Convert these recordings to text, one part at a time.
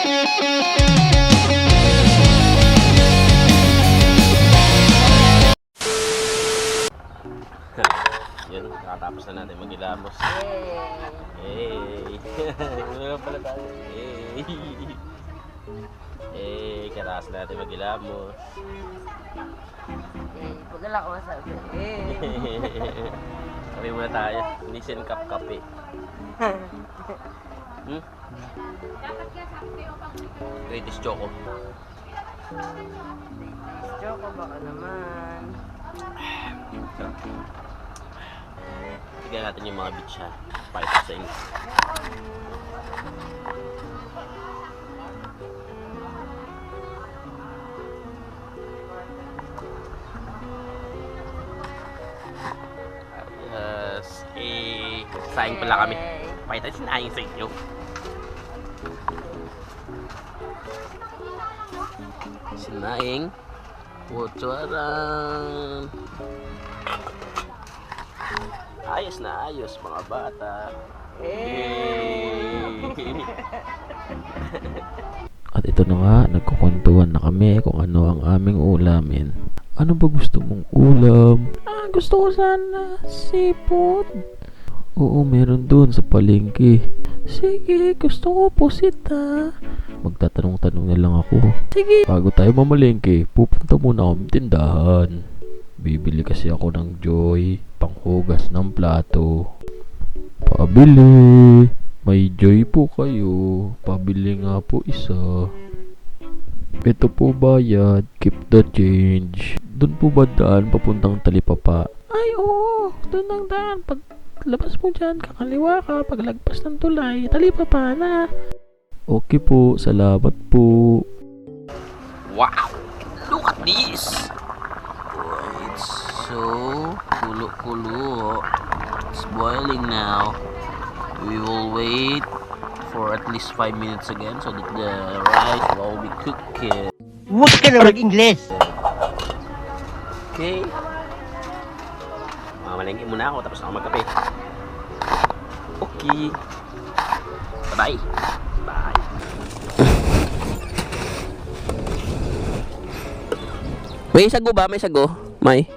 Yun, nakatapos na natin mag-ilamos. Hey! Wala pala tayo. Hey! Kataas na natin mag-ilamos. Pagala ko masabi. Kape muna tayo. Nissan Cup Kape. Greatest Choco. Choco baka naman. Tignan natin yung mga beach ha. Pakita sa inyo. Yes. Saing pala kami. Pakita sinaing sa inyo. Sinaing. Putsuaran. Ayos na ayos mga bata. At ito na nga, nagkukwentuhan na kami kung ano ang aming ulamin. Ano ba gusto mong ulam? Gusto ko sana sipot. Oo, meron dun sa palengke. Sige, gusto ko pusita. Magtatanong-tanong na lang ako. Sige. Bago tayo mamalengke, pupunta muna akong tindahan. Bibili kasi ako ng Joy, panghugas ng plato. Pabili. May Joy po kayo. Pabili nga po isa. Ito po bayad. Keep the change. Doon po ba daan papuntang Talipapa? Ay oo, doon ang daan. Pag labas mo dyan, kakaliwa ka. Paglagpas ng tulay, Talipapa na. Okay po, salamat po. Wow! Look at this! It's so kulo-kulo. It's boiling now. We will wait for at least 5 minutes again so that the rice will be cooking. Huwag ka na mag-Ingles! Okay. Mamalengke muna ako tapos ako magkape. Okay. Bye-bye. Bye. May sago ba? May sago? May?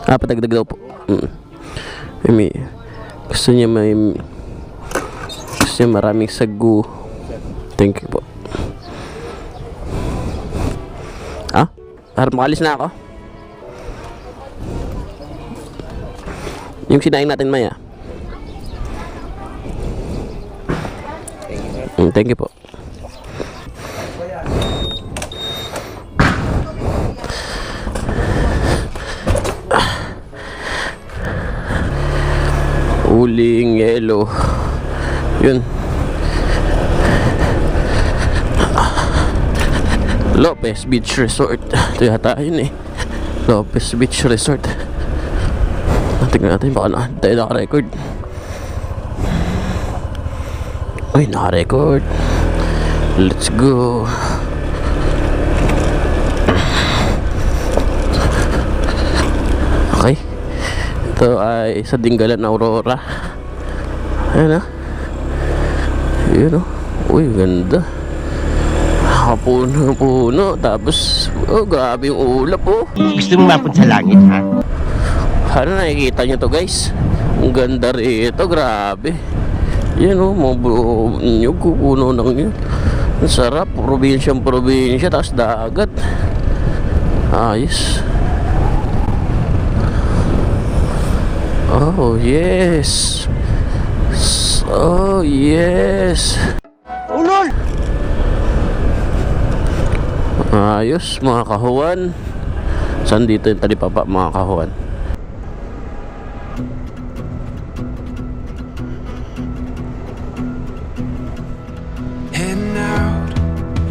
Patagdag daw po. May gusto niya maraming sago. Thank you po. Harap makalis na ako. Yung sinaing natin maya. Thank you po. Uling yellow. Yun. Lopez Beach Resort. Ito yata yun eh. Lopez Beach Resort. Tingnan natin baka na tayo naka-record. Uy, naka-record. Let's go. Okay. Ito ay sa Dingalan Aurora. Ayan Ayan Uy, ganda. Puno-puno. Tapos, grabe yung ulap Gusto mo mapunta sa langit, ha? Ano nakikita nyo to guys? Ang ganda rito, grabe. Yan mga nyug, puno ng yun. Ang sarap, probinsya, tapos dagat. Ayos. Oh yes. Oh yes. Ulol! Ayos mga kahuwan. Saan dito yung Talipapa mga kahuwan? Heading out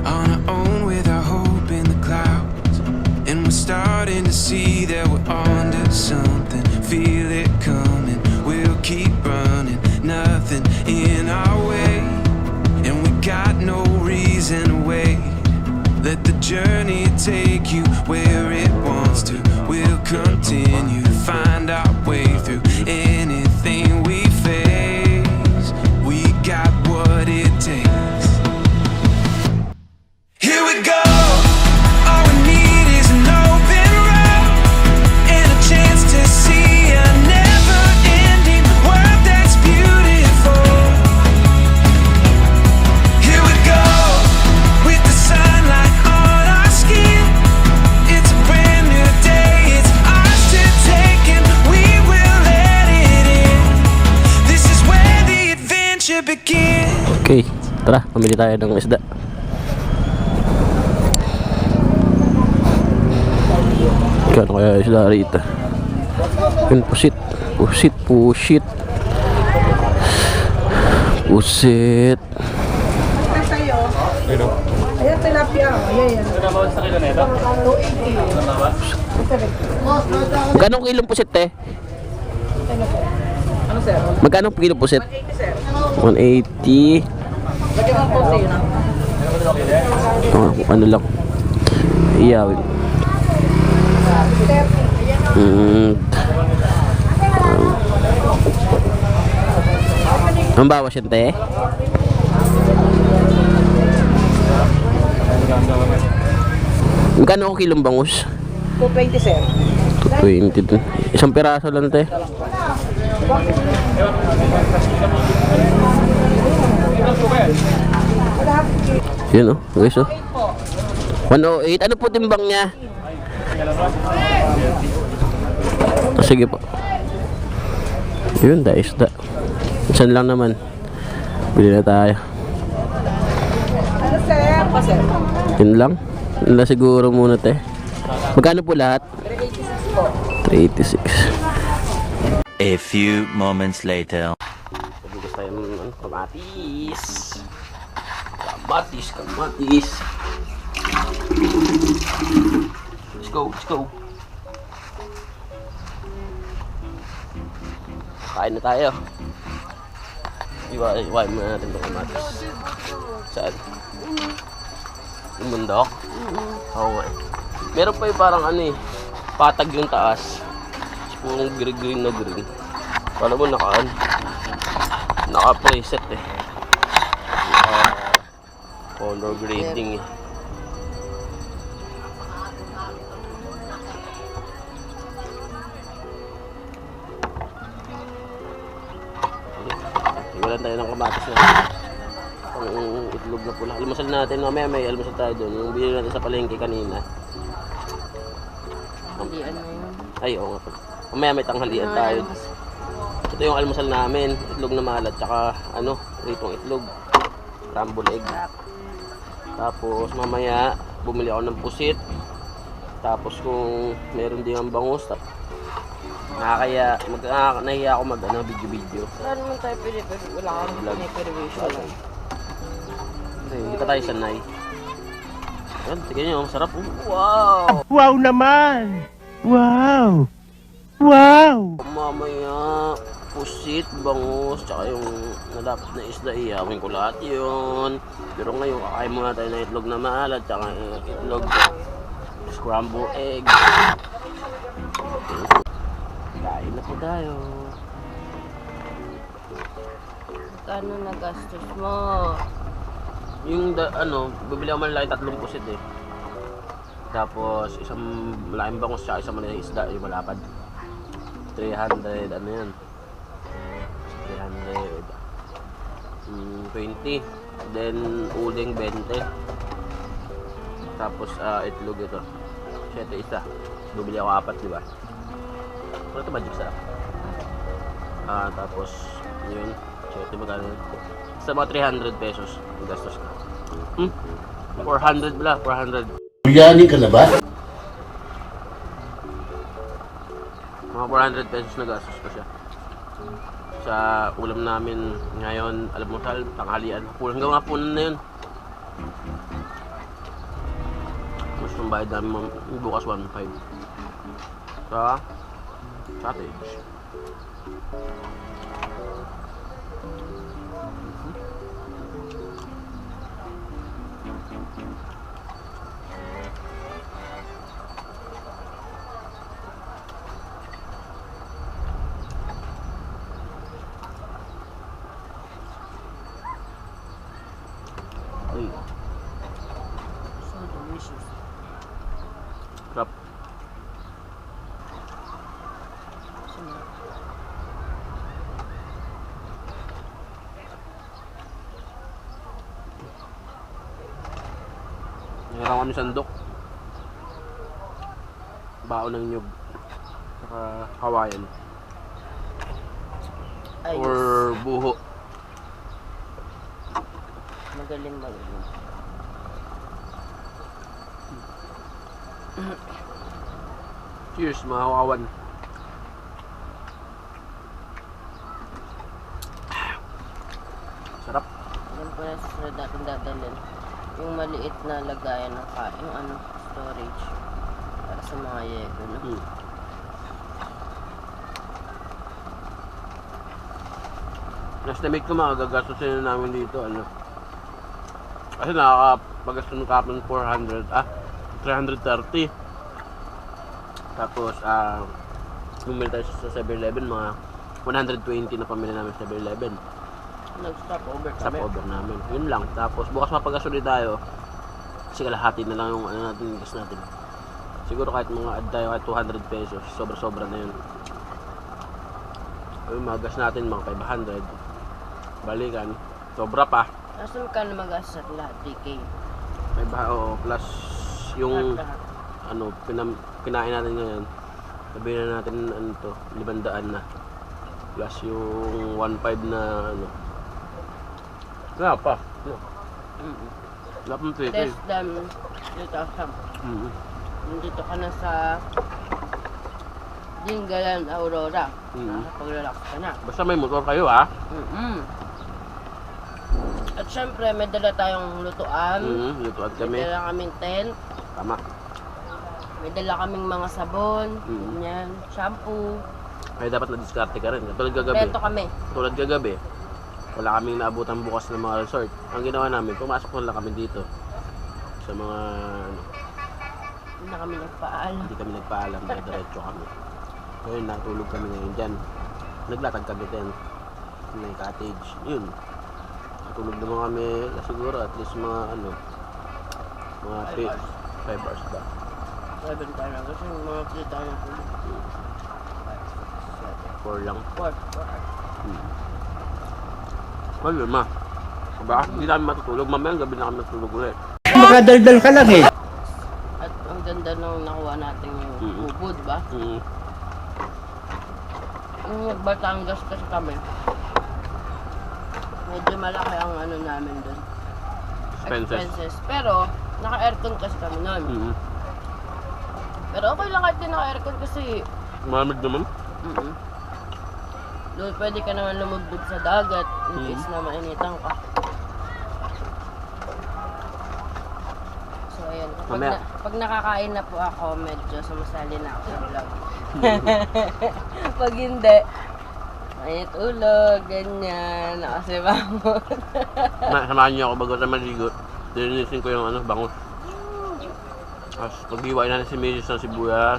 on our own with our hope in the clouds, and we're starting to see that we're onto something. Feel it coming, we'll keep running, nothing in our way, and we got no reason to wait. Let the journey take you where it wants to. We'll continue to find our way through anything we face. We got what it takes. begin? Okay, tara, pamili tayo ng isda. Kano kaya isda rito? Yun, pusit. Pusit, pusit. Pusit. Ayan, tilapia. Ayan, yan. Magkano kilong pusit, te? Ano, sir? Magkano kilong pusit? 180. Ano lang. Iyawin. Ang bawas yan, te? Magkano ako kilong bangus? 220, sir. 220 dun. Isang piraso lang, te. Yun, oh. Guys, oh. 108. Ano po timbang niya? Sige po. Yun, isda. Saan lang naman. Bili na tayo. Ano, sir? Pa, sir. Yun lang. Yun lang siguro muna, te. Magkano po lahat? 386 po. 386. A few moments later. Bigas tayo ng kamatis. Kamatis, kamatis. Let's go, let's go. Kain na tayo. Iwain muna natin itong kamatis. Saan? Yung bundok? Oo nga eh. Meron pa yung parang ano eh, patag yung taas. Purong green na green. Paano mo naka-preset eh. Color grading eh. Iwalan tayo ng kamatis na pang itlog na pula. Almusal natin, mamaya may almusal tayo doon. Yung binili natin sa palengke kanina. Hindi ano yun. Ay, oo nga pala. Mamaya may tanghalian tayo. Ito yung almusal namin. Itlog na malat, tsaka ano, ritong itlog. Crumble egg. Tapos mamaya bumili ako ng pusit. Tapos kung meron din ang bangus, nahiya ako mag video. Wala naman tayo pwede, pero wala kang pinipirivation lang. Hindi ka tayo sanay. Ayan, tignan nyo, ang sarap. Wow! Wow naman! Wow! Wow! Mamaya, pusit, bangus, tsaka yung dapat na isda, iyawin ko lahat yun. Pero ngayon, kakain muna tayo ng itlog na maalat, tsaka itlog, scramble egg. Kain na po tayo. Kano nagastos mo? Yung bibili ako malaki 3 pusit eh. Tapos isang malaking bangus siya, isang malaking isda, yung malapad. 300, ano yan? 320. Then uling 20. Tapos itlog ito. 7 isa. Bibili ako 4, di ba? Ano ito ba, Jigsa? Tapos yun. 7 magkano yun? Sa mga 300 pesos yung gastos ko. 400 pala, 400. Biryani ka na ba? Mga 400 pesos na gastos ko siya. Sa ulam namin ngayon, almusal, tanghalian. Hanggang mga punan na yun. Mas yung bayad namin bukas 1.5 sa cottage. Ay, So delicious. crap. Meron kami sandok. Baon ng nyug. Saka Hawaiian. Ayos. Or buho. Magaling magaling. Cheers mga kawawan. Sarap. Yan po na susunod natin dadalhin. Yung maliit na lagayan ng yung ano, storage. Para sa mga yego, no? Estimate ko magagastusin na namin dito, ano. Kasi nakakapagasto ng kapon 330. Tapos, bumili tayo sa 7-Eleven, mga 120 na pamili namin sa 7-Eleven. Nag-stop over Stop kami. over namin. Yun lang. Tapos, bukas mapagasolid tayo. Kasi kalahati na lang yung ano natin, gas natin. Siguro kahit mga add tayo kahit 200 pesos, sobra-sobra na yun. Yung mga gas natin, mga 500. Balikan. Sobra pa. Nasa magkano magastos at lahat? 3K. Oo, plus yung Lahat. ano, kinain natin ngayon. Sabihin na natin ano to, 500 na. Plus yung 1.5 na ano. Wala pa. Wala pang 3K. Less than 2,000. Nandito ka na sa Dingalan, Aurora. Nakapag-relax ka na. Basta may motor kayo ha. At syempre, may dala tayong lutuan. Lutuan May kami. dala kaming tent. Tama. May dala kaming mga sabon. Ganyan. Shampoo. Ay dapat na-discarte ka rin. Tulad kagabi. Beto kami. Tulad kagabi. Wala kaming naabutan bukas ng mga resort. Ang ginawa namin, pumasok na lang kami dito. Sa mga ano, Hindi na kami nagpaalam. hindi kami nagpaalam, diretso kami. Ngayon, natulog kami ngayon dyan. Naglatag kami din. May cottage. Yun. Natulog naman kami, siguro at least mga ano, mga 5 hours ba. 7 tayo na. Kasi yung mga kita tayo ng 4 lang. 4. Well, ma. Diba? Hindi namin matutulog. Mamaya gabi na kami matulog ulit. Makadaldal ka lang eh. At ang ganda nung nakuha natin yung ubod ba? Yung Batangas kasi kami. Medyo malaki ang ano namin dun. Expenses. Pero, naka-aircon kasi kami nun. Pero okay lang kahit di naka-aircon kasi Malamig naman. doon pwede ka naman lumugdog sa dagat in case na mainitan ka. So ayan, pag nakakain na po ako, medyo sumasali na ako sa vlog. Pag hindi, mainit ulo, ganyan, nakasibangon. Samahan niyo ako bago sa maligo. Dilinisin ko yung ano, bangus. Tapos pag-iwain natin si Mrs. ng sibuyas.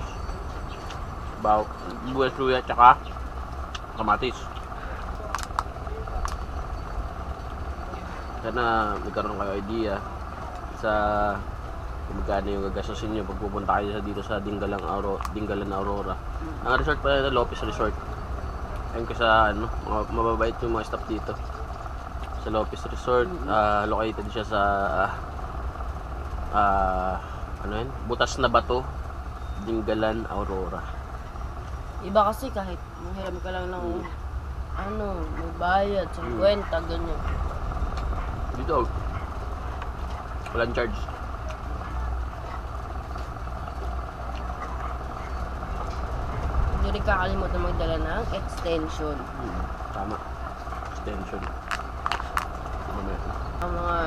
Sibuyas, luya, tsaka kamatis. Sana magkaroon kayo idea sa kung magkano yung gagastusin nyo pag pupunta kayo dito sa Dingalan, Aurora. Ang resort pala na Lopez Resort. Ayun ko sa ano, mababait yung mga staff dito. Sa Lopez Resort, located siya sa ano yun? Butas na Bato, Dingalan, Aurora. Iba kasi kahit mahiram ka lang ng ano, may bayad, 50, ganyan. Dito, walang charge. Hindi rin kakalimutan magdala ng extension. Tama. Extension. Ang mga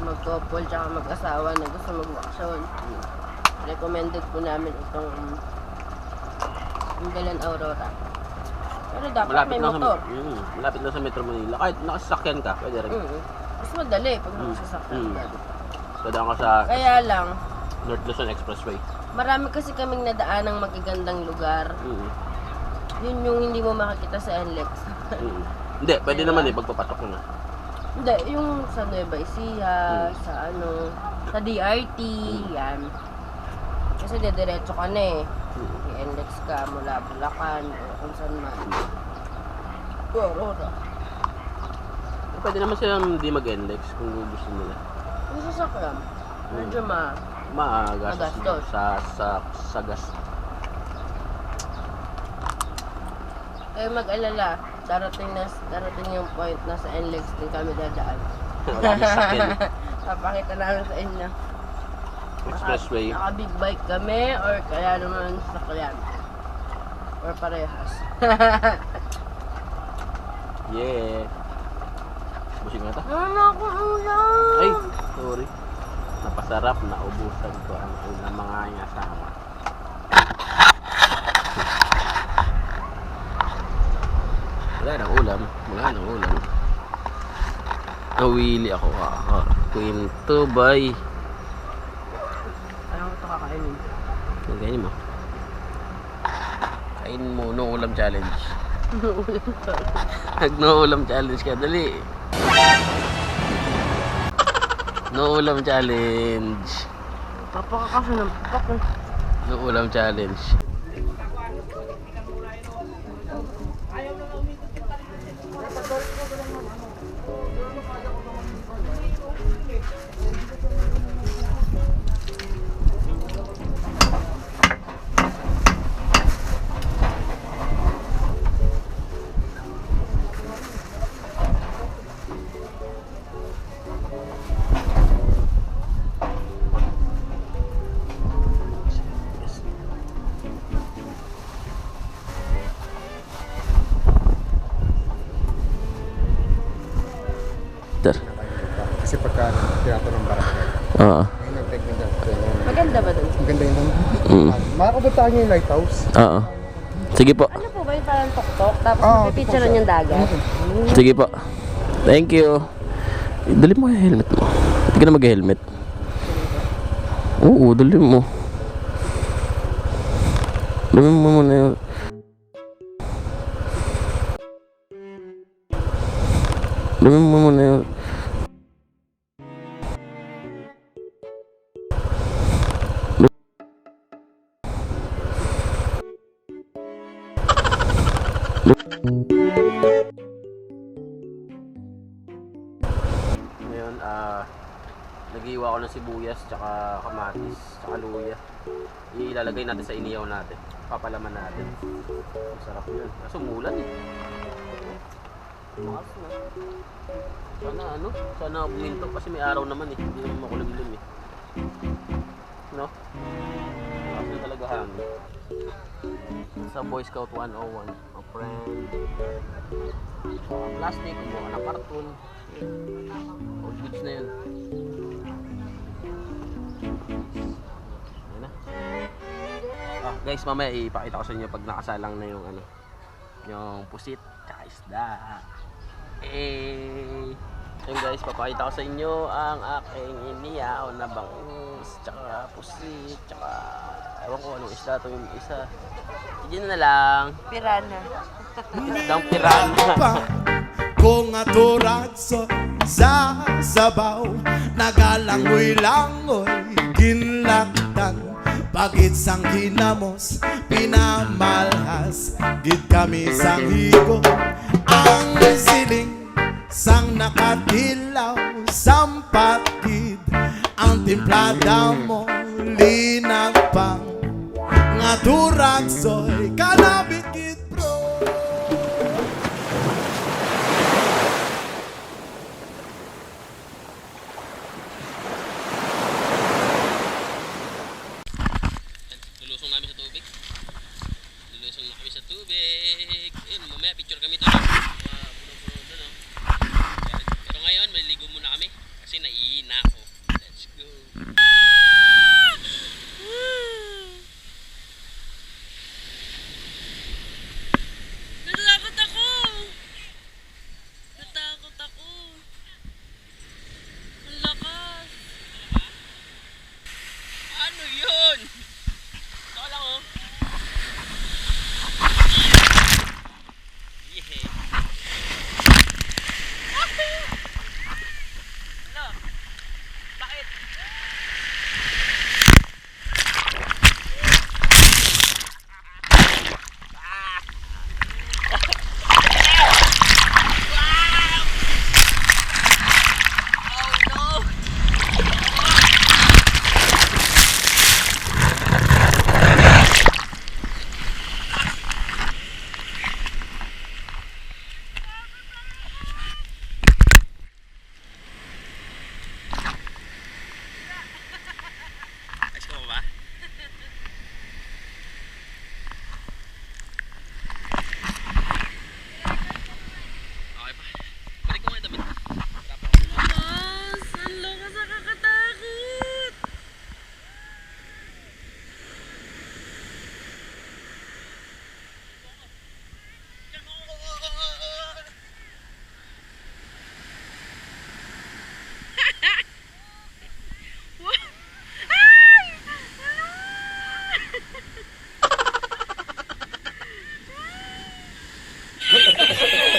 mag-couple tsaka mag-asawa na gusto mag-vacation, recommended po namin itong Dingalan, Aurora. Pero dapat may motor. Malapit lang sa Metro Manila. Kahit nakasasakyan ka, pwede rin. Mas madali pag nakasasakyan ka. Dadaan ka sa Kaya lang, North Luzon Expressway. marami kasi kaming nadaan ng magagandang lugar. Yun yung hindi mo makikita sa NLEX. Hindi, pwede naman pagpapasok mo na. Hindi, yung sa Nueva Ecija, sa ano, sa DRT, yan. Kasi dediretso ka na i-NLEX ka mula Bulacan o kung saan man. Aurora. Pwede naman silang hindi mag-NLEX kung gusto nila. Yung sasakyan, medyo Magastos Magastos. sa gas. kayo mag-alala, darating yung point na sa NLEX din kami dadaan. Wala kami sakyan. Papakita namin sa inyo. Expressway. Naka big bike kami or kaya naman sakyan. Or parehas. Yeah. Busing nga ta. Ano akong ulam? Ay, sorry. Napasarap, naubusan ko ang ulam mga asawa. Wala nang ulam. Nawili ako. Kwento, bay. Ano ito kakainin? Ganyan mo. Kain mo, no ulam challenge. No ulam challenge ka, dali. No ulam challenge. Papakakaso ng papak eh. No ulam challenge. Kasi pagka teatro ng barangay, Oo. may nag-technical training. Maganda ba doon? Ang ganda yun. Mm. Makapuntahan niyo yung lighthouse. Oo. Sige po. Ano po ba yung parang tok-tok? Tapos Oo, mapipicturean yung dagat? Sige po. Thank you. Dali mo yung helmet mo. Hindi ka na mag-helmet. Oo, dali mo. Dali mo muna yun. Dali mo muna yun. Ngayon, nag-iwa ako ng sibuyas, tsaka kamatis, tsaka luya. Ilalagay natin sa iniyaw natin. Papalaman natin. Masarap yun. Kaso umulan eh. Bukas na. Sana buminto kasi may araw naman eh. Hindi naman makulimlim eh. No? Bukas na talaga hangin. Sa Boy Scout 101, a friend. Plastic, kumuha ka ng karton. Old goods na yun. Ayan na. Guys, mamaya ipakita ko sa inyo pag nakasalang na yung yung pusit tsaka isda. Ayun guys, papakita ko sa inyo ang aking iniyaw na bangus tsaka pusit tsaka ewan ko anong isda to yung isa. Sige na lang. Pirana. Isdang pirana. Kung aturatso sa sabaw, nagalangoy-langoy, ginlaktan, pagit sang hinamos, pinamalhas, gid kami sang higo, ang siling, sang nakatilaw, sampatid, ang timplada mo, linagpang, nga turatso'y kanabikit bro. Lulusong namin sa tubig. Lulusong na kami sa tubig. Ayun, mamaya picture kami doon. Puno-puno doon. Pero ngayon, maliligo muna kami. Kasi naiina ako. Let's go.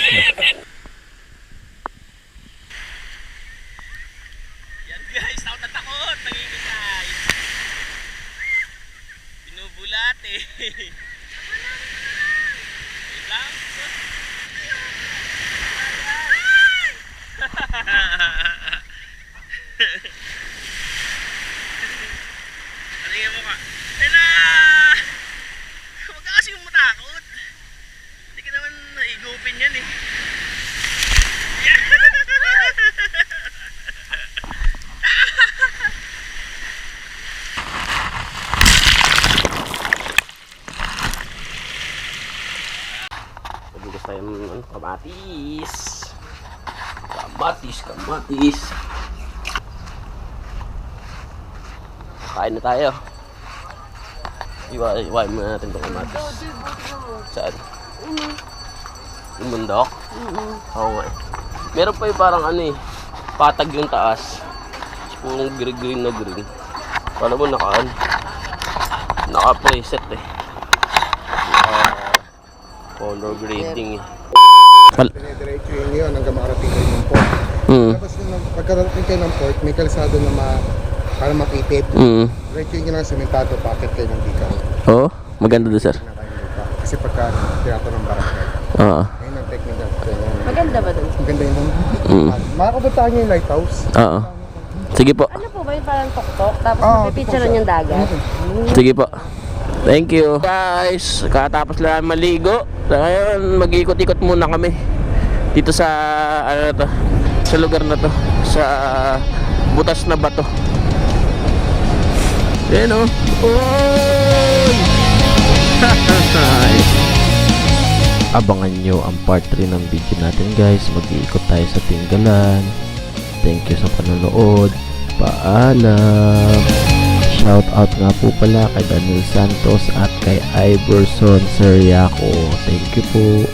Yan guys, takot na takot. Nangingisay. Binubulat eh. Wait lang. Tingnan mo ka. Tena! Huwag ka kasing matakot. Hindi ka naman naigupin yan eh. Mabugas tayo ng kamatis. Kamatis. Kain na tayo. Iwain muna natin itong kamatis. Saan? Yung bundok? Oo nga eh. Meron pa yung parang ano eh, patag yung taas. Puro green na green. Paano mo naka-preset eh. Color grading eh. Pinediretso yun hanggang makarating kayo ng port. Tapos pagkarating kayo ng port, may kalsado na para mapipit. Diretso yun lang sementado, packet kayo ng bika. Oo, maganda doon sir. Na kayo lupa. Kasi pagka tirato ng barangay. Oo. Ngayon ang technical. Maganda ba dun? Maganda yun. Makakapuntahan nyo yung lighthouse. Oo. Sige po. Ano po ba yung parang tok-tok? Tapos mapipicturean yung dagat? Sige po. Thank you. Guys, katapos lang maligo. Ngayon, mag-ikot-ikot muna kami. Dito sa, ano na to, sa lugar na to. Sa butas na bato. Ayan o. Oy! Abangan nyo ang part 3 ng video natin guys. Mag-iikot tayo sa Tinggalan. Thank you sa panonood. Paalam. Shout out nga po pala kay Daniel Santos at kay Iverson Seriaco. Thank you po.